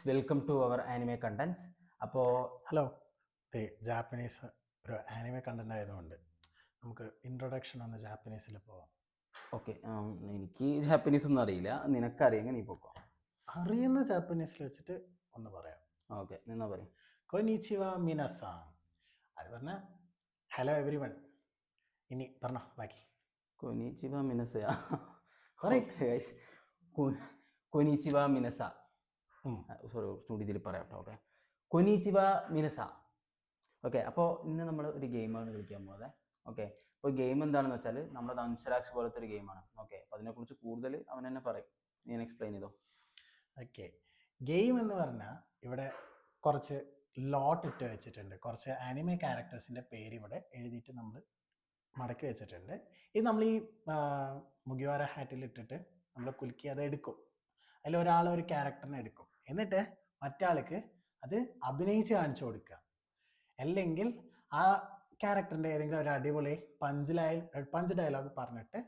Welcome to our anime contents. അപ്പോൾ hello, Japanese ഒരു anime content ആയതുകൊണ്ട് നമുക്ക് ഇൻട്രൊഡക്ഷൻ ഒന്ന് ജാപ്പനീസിൽ പോവാം. ഓക്കെ, എനിക്ക് ജാപ്പനീസ് ഒന്നും അറിയില്ല, നിനക്കറിയെങ്കിൽ നീ പോക്കോ. അറിയുന്ന ജാപ്പനീസിൽ വെച്ചിട്ട് ഒന്ന് പറയാം. ഓക്കെ, നിന്നാ പറയും. കൊനിച്ചിവ മിനസാൻ, അത് പറഞ്ഞ ഹലോ എവരി വൺ. ഇനി പറഞ്ഞോ ബാക്കി. കൊനിച്ചിവ മിനസ. പറയ്. കൊനിച്ചിവ മിനസ. സോറി, കുറച്ചുകൂടി ഇതിൽ പറയാം കേട്ടോ. ഓക്കെ, കൊനിച്ചിവ മിനസ. ഓക്കെ, അപ്പോൾ ഇന്ന് നമ്മൾ ഒരു ഗെയിമാണ് കളിക്കാൻ പോകുന്നത്. ഓക്കെ, അപ്പോൾ ഗെയിം എന്താണെന്ന് വെച്ചാൽ നമ്മുടെ അൻഷരാക്സ് പോലത്തെ ഒരു ഗെയിമാണ്. ഓക്കെ, അപ്പോൾ അതിനെക്കുറിച്ച് കൂടുതൽ അവൻ തന്നെ പറയും, ഞാൻ എക്സ്പ്ലെയിൻ ചെയ്തോ. ഓക്കെ, ഗെയിം എന്ന് പറഞ്ഞാൽ ഇവിടെ കുറച്ച് ലോട്ട് ഇട്ട് വെച്ചിട്ടുണ്ട്. കുറച്ച് ആനിമെ ക്യാരക്ടേഴ്സിൻ്റെ പേര് ഇവിടെ എഴുതിയിട്ട് നമ്മൾ മടക്കി വെച്ചിട്ടുണ്ട്. ഇത് നമ്മൾ ഈ മുഗിവാര ഹാറ്റിൽ ഇട്ടിട്ട് നമ്മൾ കുലുക്കി അത് എടുക്കും. അതിൽ ഒരാൾ ഒരു ക്യാരക്ടറിനെ എടുക്കും, എന്നിട്ട് മറ്റാൾക്ക് അത് അഭിനയിച്ച് കാണിച്ചു കൊടുക്കുക. അല്ലെങ്കിൽ ആ ക്യാരക്ടറിൻ്റെ ഏതെങ്കിലും ഒരു അടിപൊളി പഞ്ച് ഡയലോഗ് പറഞ്ഞിട്ട്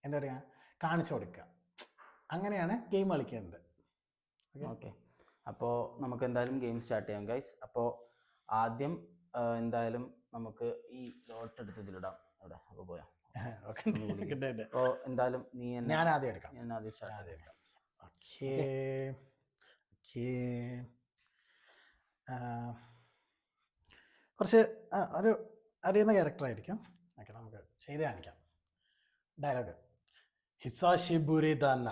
എന്താ പറയുക കാണിച്ചു കൊടുക്കുക. അങ്ങനെയാണ് ഗെയിം കളിക്കുന്നത്. ഓക്കെ, അപ്പോൾ നമുക്ക് എന്തായാലും ഗെയിം സ്റ്റാർട്ട് ചെയ്യാം ഗൈസ്. അപ്പോൾ ആദ്യം എന്തായാലും നമുക്ക് ഈ ലോട്ട് എടുത്തതിലിടാം അവിടെ. അപ്പോൾ പോയാ അപ്പോൾ എന്തായാലും ഞാൻ ആദ്യം എടുക്കാം. ഞാൻ ആദ്യം സ്റ്റാർട്ട് ചെയ്യാം. ഓക്കേ, കുറച്ച് ഒരു അറിയുന്ന ക്യാരക്ടറായിരിക്കും. ഓക്കെ, നമുക്ക് ചെയ്ത് കാണിക്കാം. ഡയലോഗ്: ഹിസാഷിബുരി ദാന.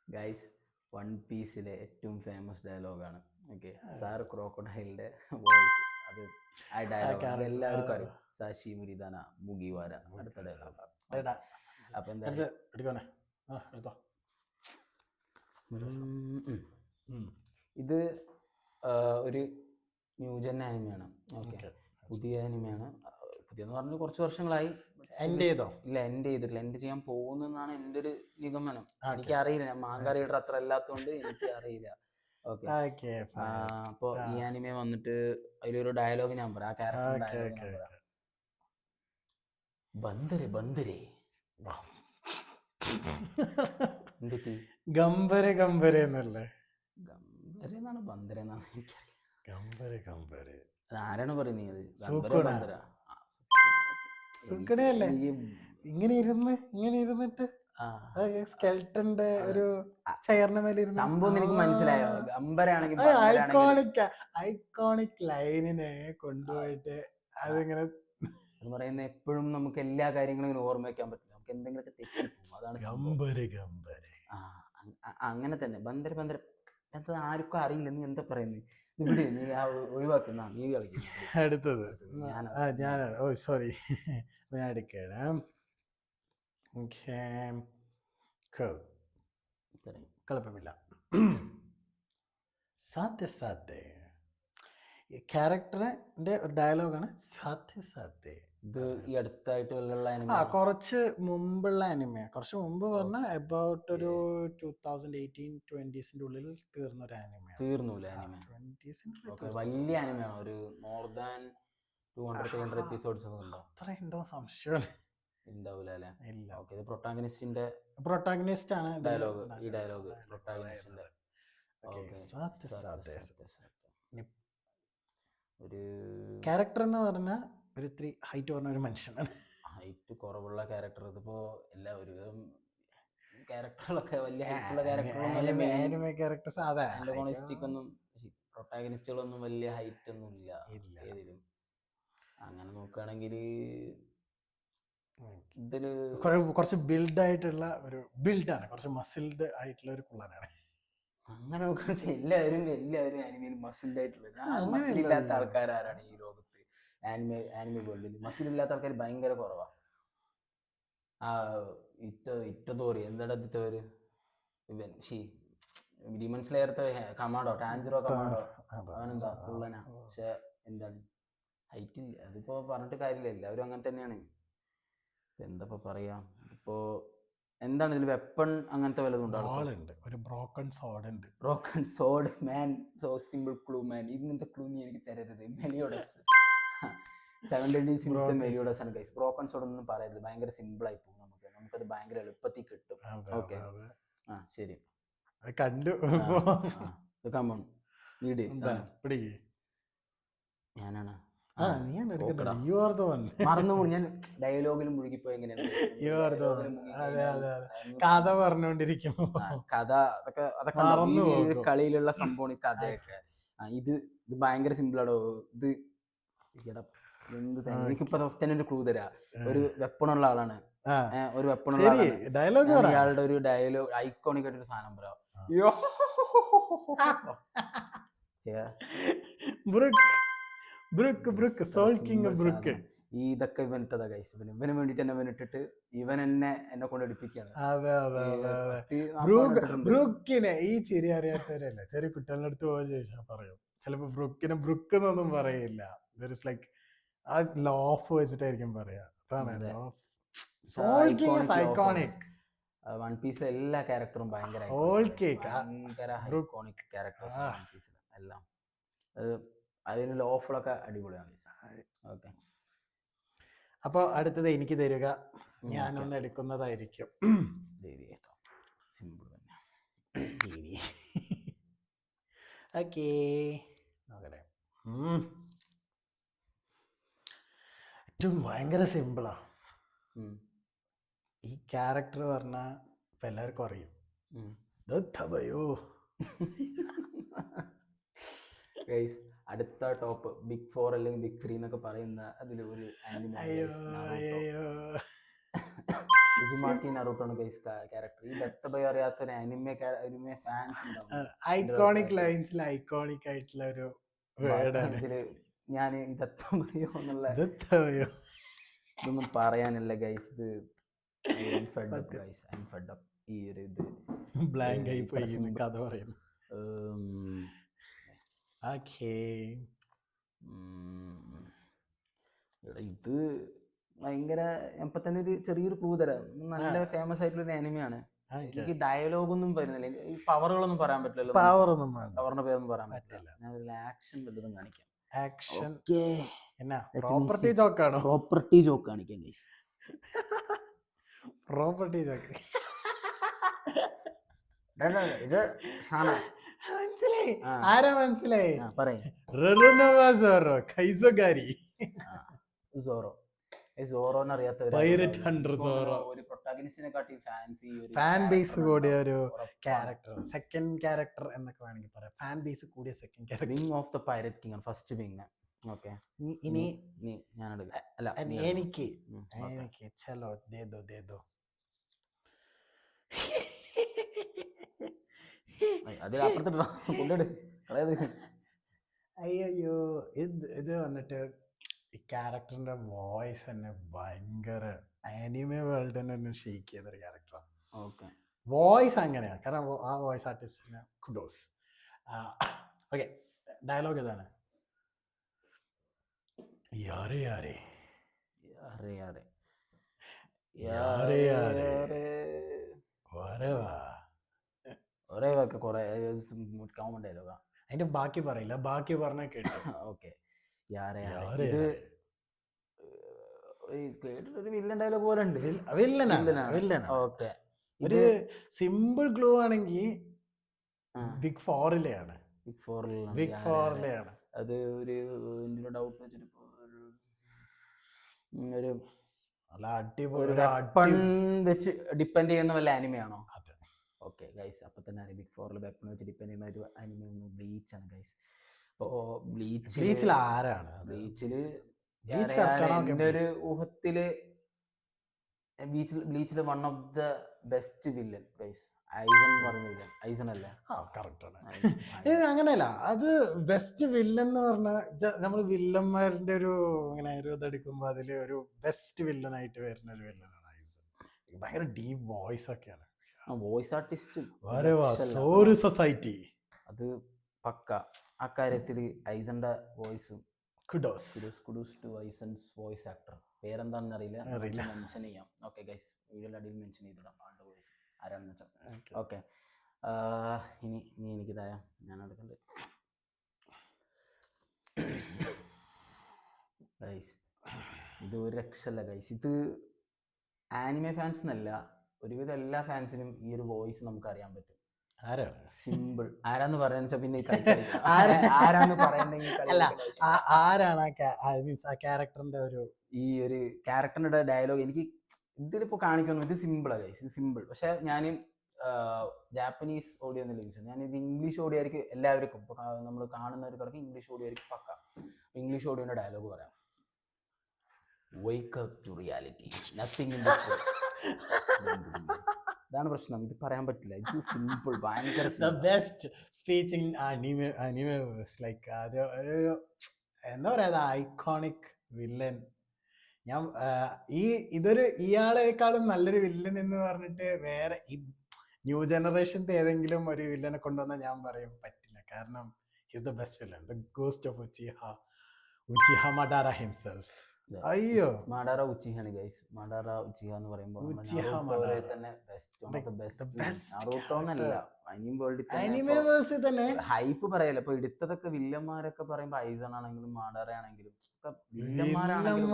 ഗൈസ്, വൺ പീസിലെ ഏറ്റവും ഫേമസ് ഡയലോഗാണ്. ഓക്കെ, സാർ ക്രോക്കോഡൈലിന്റെ വോയിസ്, അത് ആ ഡയലോഗ് എല്ലാവർക്കും അറിയും. സാഷി മുരിദാന മുഗിവാര, അടുത്ത ഡയലോഗ്. അപ്പൊ എന്താ ഇത് ഒരു ന്യൂജൻ ആനിമയാണ്. ഓക്കെ, പുതിയ ആനിമയാണ്. പുതിയെന്ന് പറഞ്ഞാൽ കുറച്ച് വർഷങ്ങളായി. എൻഡ് ചെയ്തോ? ഇല്ല, എൻഡ് ചെയ്തിട്ടില്ല. എൻഡ് ചെയ്യാൻ പോകുന്നതാണ് എൻ്റെ ഒരു നിഗമനം. എനിക്കറിയില്ല, ഞാൻ മാങ്ക റീഡർ അത്ര അല്ലാത്തതുകൊണ്ട് എനിക്ക് അറിയില്ല. ഓക്കെ, അപ്പൊ ഈ ആനിമ വന്നിട്ട് അതിലൊരു ഡയലോഗ് ഞാൻ പറയാം. ആ ക്യാരക്ടർ ബന്ദരെ ബന്ദരെ എന്തിട്ട് ഗംബരെ ഗംബരെ എന്നല്ലേ? ഗംബരെ എന്നാണ് ബന്ദര എന്നാണ് എനിക്കറിയാം. ഗംബരെ ഗംബരെ ആരാണ് പറയുന്നത്? സുക്കണയല്ലേ? ഇങ്ങനെ ഇരുന്നിട്ട് സ്കെൽട്ടന്റെ ഒരു ചെയറിന് മേലെ സംഭവം എനിക്ക് മനസ്സിലായോ? ഗംബരാണെങ്കിൽ ഐക്കോണിക് ലൈനിനെ കൊണ്ടുപോയിട്ട് അതിങ്ങനെ പറയുന്ന എപ്പോഴും നമുക്ക് എല്ലാ കാര്യങ്ങളും ഇങ്ങനെ ഓർമ്മ വെക്കാൻ പറ്റില്ല. നമുക്ക് എന്തെങ്കിലുമൊക്കെ തെറ്റിപ്പോകും. അതാണ് ഗംബരെ ഗംബരെ. അങ്ങനെ തന്നെ ബന്ദര ബന്ദര. എന്താ ആർക്കും അറിയില്ല നീ എന്താ പറയുന്നത്. ഇവിടെ നീ ഒഴിവാക്കുന്ന നീ കളിക്കും. അടുത്തത് ഞാനാണ്. ഓ സോറി, ഞാൻ എടുക്കണം. കുഴപ്പമില്ല. സാധ്യ സാധ്യ ക്യാരക്ടറിന്റെ ഒരു ഡയലോഗാണ്. സാധ്യ സാധ്യ. ഇത് ഈ അടുത്തായിട്ട് കുറച്ച് മുമ്പുള്ള ആനിമ. കുറച്ച് മുമ്പ് പറഞ്ഞാൽ അബൌട്ട് ഒരു 2018-20s ഉള്ളിൽ തീർന്ന ഒരു ആനിമ. തീർന്നൂല ആനിമ? 20s വലിയ ആനിമയാണ്. ഒരു മോർ ദാൻ 200-300 എപ്പിസോഡ്സ് ഒക്കെ ഉണ്ടോ? അത്ര ഉണ്ടോ സംശയമാണ്. ഉണ്ടാവൂല അല്ലേ? ഇല്ല. ഓക്കെ, ഇത് പ്രൊട്ടാഗണിസ്റ്റ് ആണ് ഡയലോഗ്. ഈ ഡയലോഗ് പ്രൊട്ടാഗണിസ്റ്റിന്റെ. ഒരു ക്യാരക്ടർ എന്ന് പറഞ്ഞാൽ ഒരു ഇത്തിരി ഹൈറ്റ് പറഞ്ഞ ഒരു മനുഷ്യനാണ്. ഹൈറ്റ് കുറവുള്ള ക്യാരക്ടർ. ഇതിപ്പോ എല്ലാ ഒരുവിധം ക്യാരക്ടറുകളൊക്കെ വലിയ ഹൈറ്റുള്ള ക്യാരക്ടേഴ്സ്. അതെ, പ്രൊട്ടാഗണിസ്റ്റുകളൊന്നും വലിയ ഹൈറ്റ് ഒന്നും ഇല്ല ഏതിലും. അങ്ങനെ നോക്കുകയാണെങ്കിൽ ഇതില് കുറച്ച് ബിൽഡ് ആയിട്ടുള്ള ഒരു ബിൽഡാണ്. കുറച്ച് മസിൽഡ് ആയിട്ടുള്ള ഒരു കുള്ളനാണ്. അങ്ങനെ നോക്കുകയാണെന്ന് എല്ലാവരും ആനിമയിൽ മസിൽഡ് ആയിട്ടുള്ളത്. മസിലില്ലാത്ത ആൾക്കാരാണ് ഈ ലോകത്ത്? ആനിമ വേൾഡിൽ മസിലില്ലാത്ത ആൾക്കാർ ഭയങ്കര കുറവാണ്. ഇറ്റതോറി എന്താ പേര്? ഡിമൺ സ്ലെയർത്തെ കമാൻഡോ, ടാഞ്ചറോ കമാൻഡോ, അവനെന്താ കുള്ളനാ. പക്ഷെ എന്താണ് ഹൈറ്റ് ഇല്ല. അതിപ്പോ പറഞ്ഞിട്ട് കാര്യമില്ല, എല്ലാവരും അങ്ങനെ തന്നെയാണ്. എന്താ പറയാ? ഇപ്പോ എന്താണ് ഇതിൽ വെപ്പൺ അങ്ങനത്തെ വല്ലതും ഉണ്ടാവും? ഒരു ബ്രോക്കൺ സോഡ് ഉണ്ട്. ബ്രോക്കൺ സോഡ് മാൻ, സോ സിമ്പിൾ ക്ലൂ മാൻ. ഇങ്ങനത്തെ ക്ലൂ നീ എനിക്ക് തരരുത്. മെലിയോഡസ് 70s മെലിയോഡസ് ആണ് ഗൈസ്. ബ്രോക്കൺ സോഡ് ഒന്നും പറയരുത്, ഭയങ്കര സിമ്പിൾ ആയി പോകും. നമുക്കത് ഭയങ്കര എളുപ്പത്തിൽ കിട്ടും. ഓക്കെ, ശരി. അത് കണ്ടു. കമോൺ നീട് എന്താ പിടിക്ക്. ഞാനാണ്. നീയാണ് ഓക്കെടാ. എടുക്കണ്ടത്. You are the one. മറന്നു ഞാൻ ഡയലോഗിൽ മുഴുകിപ്പോയി. എങ്ങനെയാണ് യു ആർ ദ വൺ. അതെ അതെ അതെ. കഥ പറഞ്ഞോണ്ടിരിക്കുമ്പോ കഥ അതൊക്കെ മറന്നു ഈ പോകും. കളിയിലുള്ള സംഭവം, ഈ കഥയൊക്കെ. ഇത് ബാങ്കര സിമ്പിൾ ആടോ. ഇത് എനിക്കിപ്പോ ഫസ്റ്റ് തന്നെ ഒരു ക്ലൂ തരാ. ഒരു വെപ്പണുള്ള ആളാണ്. ഒരു വെപ്പണുള്ള ശരി, ആളാണ്. ഡയലോഗ് ഇയാളുടെ ഒരു ഡയലോഗ് ഐക്കോണിക് ആയിട്ടൊരു സാധനം പറയാം. ഇതൊക്കെ ഇവൻ ഇട്ടതാ ഗൈസ്. ഇവന് വേണ്ടിട്ട് എന്നെ ഇവനിട്ടിട്ട് ഇവൻ എന്നെ കൊണ്ട് എടുപ്പിക്കാണ്. അതെ അതെ അതെ. ബ്രൂക്കിനെ ഈ ചിരി അറിയാത്തവരല്ലേ ചെറിയ കുട്ടികളുടെ അടുത്ത് പോയി ചോദിച്ചാൽ പറയും. ചിലപ്പോ ബ്രൂക്കിനെ ബ്രൂക്ക് എന്നൊന്നും പറയില്ല. ലൈക്ക് ആ ലോഫ് വെച്ചിട്ടായിരിക്കും പറയാ. അതാണ് ഐക്കോണിക്. വൺ പീസിലെ എല്ലാ ക്യാരക്ടറും ഭയങ്കര ഐക്കോണിക് ക്യാരക്ടേഴ്സ് വൺ പീസിലെ എല്ലാം. അതിന് ലോഫുകളൊക്കെ അടിപൊളിയാണ്. ഓക്കെ, അപ്പൊ അടുത്തത് എനിക്ക് തരിക, ഞാനൊന്ന് എടുക്കുന്നതായിരിക്കും. സിമ്പിൾ തന്നെ. ഓക്കേ, നോക്കട്ടെ. ഏറ്റവും ഭയങ്കര സിമ്പിളാ. ഈ ക്യാരക്ടർ പറഞ്ഞാൽ ഇപ്പൊ എല്ലാവർക്കും അറിയും. അടുത്ത ടോപ്പ് ബിഗ് 4 അല്ലെങ്കിൽ ബിഗ് 3 എന്നൊക്കെ പറയുന്ന അതില് ഒരു നറൂട്ടോണ് ക്യാരക്ടർ. ഈ ബെത്തബൈ അറിയാത്ത ഒരു അനിമെ ഫാൻസ് ഉണ്ടാവും. ഐക്കോണിക് ലൈൻസിൽ ഐക്കോണിക് ആയിട്ടുള്ള ഒരു വേർഡാണ് ഇതില്. ഞാൻ ഇതെത്തബയോ എന്നുള്ള ഇതൊന്നും പറയാനില്ല ഗൈസ്. ഇത് ഈ ഒരു ഇത് ബ്ലാങ്ക് ആയി പോയി കഥ പറയുന്നു. ഇത് ഭയങ്കര ഇപ്പൊ തന്നെ ഒരു ചെറിയൊരു ക്ലൂ തരാം. നല്ല ഫേമസ് ആയിട്ടുള്ള ഒരു അനിമയാണ്. എനിക്ക് ഡയലോഗൊന്നും വരുന്നില്ല. ഈ പവറുകളൊന്നും പറയാൻ പറ്റില്ലല്ലോ. പവറിന്റെ പേരൊന്നും പറയാൻ പറ്റില്ല. ഞാൻ ഒരു ആക്ഷൻ വല്ലതും കാണിക്കാം. ആക്ഷൻ പ്രോപ്പർട്ടി ജോക്കാണോ? പ്രോപ്പർട്ടി ജോക്ക് കാണിക്കാം ഗൈസ്. പ്രോപ്പർട്ടി ജോക്ക് മനസ്സിലായി. ആരാ മനസ്സിലായി? സോറോനെ ഫാൻ ബേസ് കൂടിയ ഒരു ക്യാരക്ടർ, സെക്കൻഡ് ക്യാരക്ടർ എന്നൊക്കെ വേണമെങ്കിൽ പറയാം. ഫാൻ ബേസ് കൂടിയ second character. Wing of the pirate king, first wing. Okay, ഇനി എനിക്ക് ചലോ ദേദോ അയ്യോ, ഇത് വന്നിട്ട് ഈ ക്യാരക്ടറിന്റെ വോയിസ് തന്നെ ഭയങ്കര ആനിമെ വേൾഡ് തന്നെ ഷെയ്ക്ക് ചെയ്തൊരു ക്യാരക്ടറാണ്. ഓക്കെ, വോയിസ് അങ്ങനെയാണ്. കാരണം ആ വോയിസ് ആർട്ടിസ്റ്റിന് കുഡോസ്. ഓക്കെ, ഡയലോഗ് ഇതാണ്. യാരേ യാരേ യാരേ യാരേ യാരേ യാരേ വരവാ. ഒരേ വാക്ക് കുറെ കോമൺ ഡയലോഗാ. അതിന്റെ ബാക്കി പറയില്ല, ബാക്കി പറഞ്ഞാൽ കേട്ടു. ഓക്കെ, ഇത് ഒരു വില്ലൻ ഡയലോഗ് പോലെ ഉണ്ട്. വില്ലനാണ്. ഓക്കെ, ഒരു സിമ്പിൾ ക്ലൂ ആണെങ്കിൽ ബിഗ് 4-ലെയാണ്. ബിഗ് 4-ലെയാണ്. അത് ഒരു ഡൗട്ട് വെച്ചിട്ട് ഒരു അടിപൊളി വെച്ച് ഡിപ്പെൻഡ് ചെയ്യുന്ന വല്ല ആനിമയാണോ? ഓക്കെ ഗൈസ്, അപ്പൊ തന്നെ ബിഗ് 4-ൽ വെപ്പൺ വെച്ച് ഡിപ്പെൻഡ് ചെയ്യുന്ന ഒരു ആനിമ ബ്ലീച്ച് ആണ് ഗൈസ്. അപ്പോ ബ്ലീച്ചിൽ ആരാണ്? എന്റെ ഒരു ഊഹത്തില് ബ്ലീച്ചില് one of the best villain guys Aizen എന്ന് പറഞ്ഞ ഐസൺ അല്ലേ? അങ്ങനെയല്ല, അത് ബെസ്റ്റ് വില്ലൻ എന്ന് പറഞ്ഞാൽ നമ്മൾ വില്ലന്മാരുടെ ഒരു ഇങ്ങനെ ഒരു ഇതെടുക്കുമ്പോ അതില് ഒരു ബെസ്റ്റ് വില്ലൻ ആയിട്ട് വരുന്ന ഒരു വില്ലനാണ് ഐസൺ. ഭയങ്കര ഡീപ് വോയിസ് ഒക്കെയാണ്. വോയിസ് ആർട്ടിസ്റ്റ് സൊസൈറ്റി അത് പക്ക. അക്കാര്യത്തില് ഐസന്റെ വോയിസും കുഡോസ് ടു ഐസൺസ് വോയിസ് ആക്ടർ. പേരെന്താണെന്ന് അറിയില്ല, മെൻഷൻ ചെയ്യാം. ഓക്കെ ഗൈസ്, വീഡിയോയുടെ അടിയിൽ മെൻഷൻ ചെയ്തിടാം ആളുടെ വോയിസ് ആരാണെന്ന് വെച്ചാൽ. ഓക്കെ, ഇനി എനിക്ക് തരാം. ഞാൻ എടുക്കണ്ട് ഗൈസ്. ഇത് ഒരു രക്ഷല്ല ഗൈസ്. ഇത് ആനിമെ ഫാൻസ് എന്നല്ല, ഒരുവിധം എല്ലാ ഫാൻസിനും ഈ ഒരു വോയിസ് നമുക്ക് അറിയാൻ പറ്റും. ആരാണ്? സിമ്പിൾ. ആരാന്ന് പറയാന്ന് വെച്ചാൽ പിന്നെ ഈ കളി കളിക്കാം. ആരാന്ന് പറയണ്ടെങ്കിൽ കളി അല്ല, കളിക്കേണ്ട ആവശ്യമില്ല. ആരാണ് മീൻസ് ആ ക്യാരക്ടറിന്റെ ഒരു ഈ ഒരു ക്യാരക്ടറിന്റെ ഡയലോഗ് എനിക്ക് ഇതിലിപ്പോ കാണിക്കുന്നു. ഇത് സിമ്പിളാ ഗൈസ്, ഇത് സിമ്പിൾ. പക്ഷെ ഞാൻ ജാപ്പനീസ് ഓഡിയോ ഒന്നും ലഭിച്ചു. ഞാനിത് ഇംഗ്ലീഷ് ഓഡിയോ ആയിരിക്കും എല്ലാവർക്കും. ഇപ്പൊ നമ്മൾ കാണുന്നവർക്കൊക്കെ ഇംഗ്ലീഷ് ഓഡിയോ ആയിരിക്കും പക്ക. ഇംഗ്ലീഷ് ഓഡിയോന്റെ ഡയലോഗ് പറയാം. Wake up to reality. Nothing in this world. ഇതാണ് പ്രശ്നം. ഇത് പറയാൻ പറ്റില്ല. ഇത് സിമ്പിൾ, ഭയങ്കര the best speech in animes. Like അത് ഒരു എന്താ പറയാ, ഐക്കോണിക് വില്ലൻ. ഞാൻ ഇയാളെക്കാളും നല്ലൊരു വില്ലൻ എന്ന് പറഞ്ഞിട്ട് വേറെ ഈ ന്യൂ ജനറേഷൻ്റെ ഏതെങ്കിലും ഒരു വില്ലനെ കൊണ്ടുവന്നാൽ ഞാൻ പറയും പറ്റില്ല. കാരണം his the best villain, the ghost of Uchiha Madara himself. അയ്യോ, മാഡാറ ഉച്ചിഹയാണ് ഗൈസ്. മാഡാറ ഉച്ചിഹ എന്ന് പറയുമ്പോൾ തന്നെ അനിമേഴ്സ് തന്നെ ഹൈപ്പ് പറയല്ല. ഇപ്പൊ എടുത്തതൊക്കെ വില്ലന്മാരൊക്കെ പറയുമ്പോ ഐസൺ ആണെങ്കിലും മാഡാറ ആണെങ്കിലും വില്ലന്മാരാണെങ്കിലും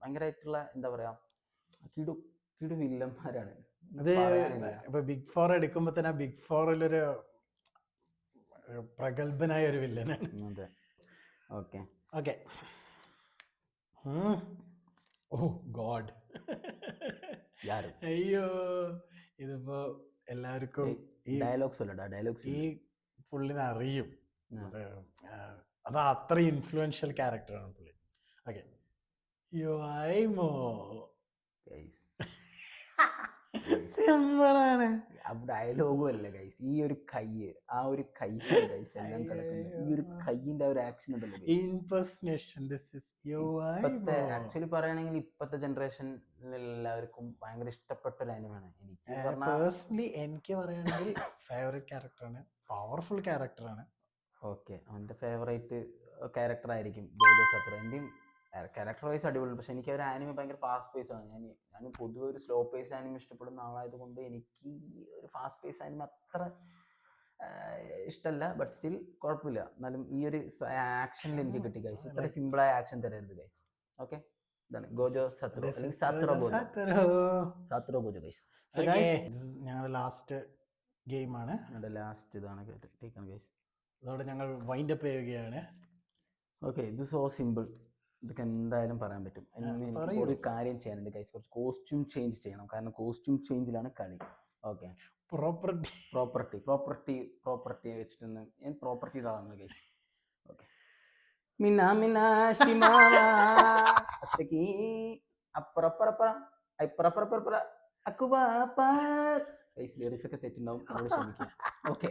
ഭയങ്കരമായിട്ടുള്ള എന്താ പറയാ, കിടു വില്ലന്മാരാണ്. അത് ഇപ്പൊ ബിഗ് ഫോർ എടുക്കുമ്പോ തന്നെ ബിഗ് ഫോറിലൊരു പ്രഗത്ഭനായ ഒരു വില്ലനാണ്. അതെ. Okay okay. ഓ ഗോഡ്, അയ്യോ, ഇതിപ്പോ എല്ലാവർക്കും ഈ ഡയലോഗ്സ് ഈ പുള്ളിനെ അറിയും. അത് അത്ര ഇൻഫ്ലുവൻഷ്യൽ ക്യാരക്ടറാണ് പുള്ളി. ഓക്കെ, സിമ്പിളാണ്. ഡയലോഗും അല്ല ഗൈസ്. ഈ ഒരു കൈ, ആ ഒരു കൈ ഗൈസ് എല്ലാം കിടക്കുന്നത്. ഈ ഒരു കൈയിന്റെ ആ ഒരു ആക്ഷൻ ഉണ്ടല്ലോ. ഇപ്പത്തെ ആക്ച്വലി പറയുകയാണെങ്കിൽ ഇപ്പത്തെ ജനറേഷനിൽ എല്ലാവർക്കും ഭയങ്കര ഇഷ്ടപ്പെട്ട ഒരു ആനിമാണ്. പേഴ്സണലി എനിക്ക് പറയുകയാണെങ്കിൽ ഫേവറേറ്റ് ക്യാരക്ടറാണ്, പവർഫുൾ ക്യാരക്ടറാണ്. ഓക്കെ, അവന്റെ ഫേവറേറ്റ് ക്യാരക്ടർ ആയിരിക്കും ജോജോ സത്രു. എന്റെയും ക്യാരക്ടർ വൈസ് അടിപൊളി. പക്ഷെ എനിക്ക് ഒരു ആനിമ ഭയങ്കര ഫാസ്റ്റ് പേസ് ആണ്. ഞാൻ പൊതുവെ ഒരു സ്ലോ പേസ് ആനിമ ഇഷ്ടപ്പെടുന്ന ആളായതുകൊണ്ട് എനിക്ക് ഒരു ഫാസ്റ്റ് പേസ് ആനിമ അത്ര ഇഷ്ടമല്ല. ബട്ട് സ്റ്റിൽ കുഴപ്പമില്ല. എന്നാലും ഈ ഒരു ആക്ഷനിൽ എനിക്ക് കിട്ടി ഗൈസ്. ഇത്ര സിമ്പിളായ ആക്ഷൻ തരരുത് ഗൈസ്. ഓക്കെ, ഇതാണ് ഗോജോ സത്രു അല്ലെങ്കിൽ സാത്रो ഗോജോ ഗൈസ്. ഞങ്ങളുടെ ലാസ്റ്റ് ഗെയിമാണ്. ഞങ്ങളുടെ ലാസ്റ്റ് ഇതാണ് ഗൈസ്. അതോടെ ഞങ്ങൾ വൈൻഡ് അപ്പ് ചെയ്യുകയാണ്. ഓക്കെ, ഇത് സോ സിമ്പിൾ. ഇതൊക്കെ എന്തായാലും പറയാൻ പറ്റും. ഒരു കാര്യം ചെയ്യാനുണ്ട് ഗൈസ്, കുറച്ച് കോസ്റ്റ്യൂം ചേഞ്ച് ചെയ്യണം. കാരണം കോസ്റ്റ്യൂം ചേഞ്ചിലാണ് കളി. ഓക്കെ, പ്രോപ്പർട്ടി വെച്ചിട്ടൊന്ന് ഞാൻ പ്രോപ്പർട്ടിയുടെ ആളാണ് ഗൈസ്. ഓക്കെ, ലിറിക്സ് ഒക്കെ തെറ്റുണ്ടാവും, ക്ഷമിക്കാം. ഓക്കെ.